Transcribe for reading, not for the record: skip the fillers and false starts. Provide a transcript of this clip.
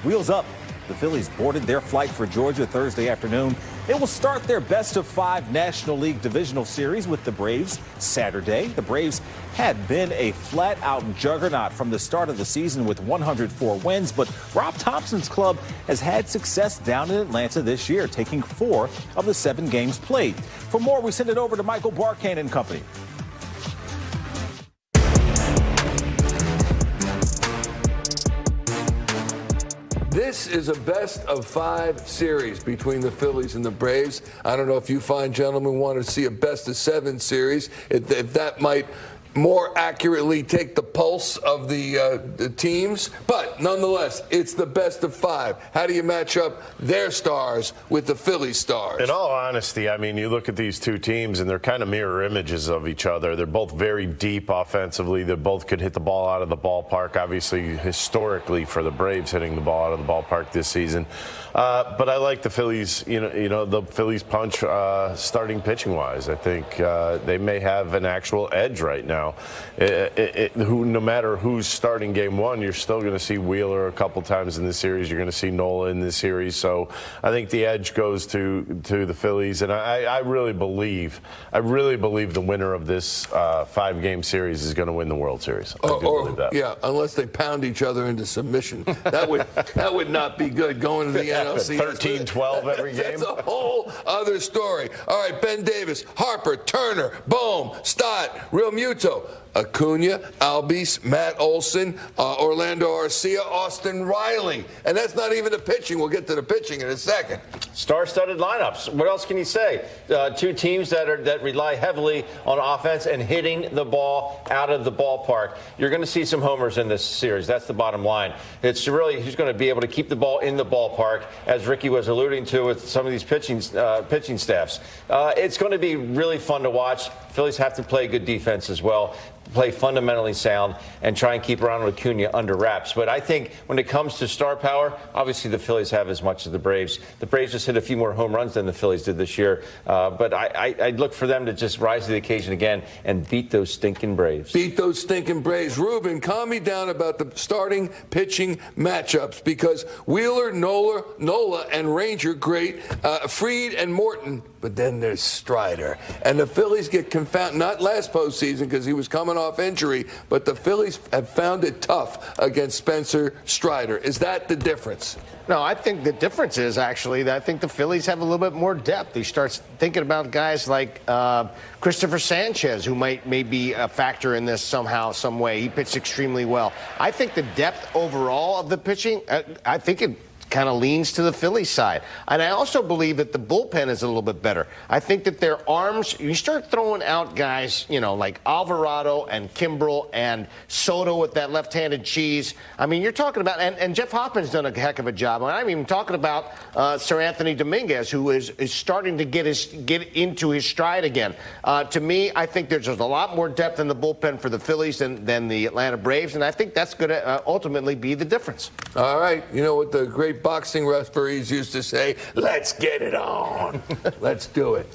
Wheels up. The Phillies boarded their flight for Georgia Thursday afternoon. They will start their best-of-5 National League divisional series with the Braves Saturday. The Braves had been a flat-out juggernaut from the start of the season with 104 wins, but Rob Thompson's club has had success down in Atlanta this year, taking 4 of the 7 games played. For more, we send it over to Michael Barkane and company. This is a best-of-5 series between the Phillies and the Braves. I don't know if you fine gentlemen want to see a best-of-7 series, if that might more accurately take the pulse of the teams. But nonetheless, it's the best-of-5. How do you match up their stars with the Phillies stars? In all honesty, I mean, you look at these two teams, and they're kind of mirror images of each other. They're both very deep offensively. They both could hit the ball out of the ballpark. Obviously, historically, for the Braves, hitting the ball out of the ballpark this season. But I like the Phillies, the Phillies punch starting pitching-wise. I think they may have an actual edge right now. No matter who's starting game one, you're still going to see Wheeler a couple times in this series. You're going to see Nola in this series. So I think the edge goes to the Phillies, and I really believe the winner of this 5-game series is going to win the World Series. I do believe that. Yeah, unless they pound each other into submission. That would not be good going to the NLCS. 13-12 every game. That's a whole other story. All right, Ben Davis, Harper, Turner, Bohm, Stott, Real Muto, Acuna, Albies, Matt Olson, Orlando Arcia, Austin Riley. And that's not even the pitching. We'll get to the pitching in a second. Star-studded lineups. What else can you say? Two teams that rely heavily on offense and hitting the ball out of the ballpark. You're going to see some homers in this series. That's the bottom line. It's really who's going to be able to keep the ball in the ballpark, as Ricky was alluding to with some of these pitching staffs. It's going to be really fun to watch. Phillies have to play good defense as well, play fundamentally sound, and try and keep Ronald Acuna under wraps. But I think when it comes to star power, obviously the Phillies have as much as the Braves. The Braves just hit a few more home runs than the Phillies did this year. But I'd look for them to just rise to the occasion again and beat those stinking Braves. Beat those stinking Braves. Ruben, calm me down about the starting pitching matchups, because Wheeler, Nola, and Ranger, great. Fried and Morton. But then there's Strider. And the Phillies get confounded, not last postseason because he was coming off injury, but the Phillies have found it tough against Spencer Strider. Is that the difference? No, I think the difference is actually that I think the Phillies have a little bit more depth. He starts thinking about guys like Christopher Sanchez, who may be a factor in this somehow, some way. He pitched extremely well. I think the depth overall of the pitching, I think it kind of leans to the Phillies side. And I also believe that the bullpen is a little bit better. I think that their arms, you start throwing out guys, like Alvarado and Kimbrel and Soto with that left-handed cheese. I mean, you're talking about, and Jeff Hoffman's done a heck of a job. And I'm even talking about Sir Anthony Dominguez, who is starting to get into his stride again. To me, I think there's a lot more depth in the bullpen for the Phillies than the Atlanta Braves, and I think that's going to ultimately be the difference. All right. You know what the great boxing referees used to say? Let's get it on. Let's do it.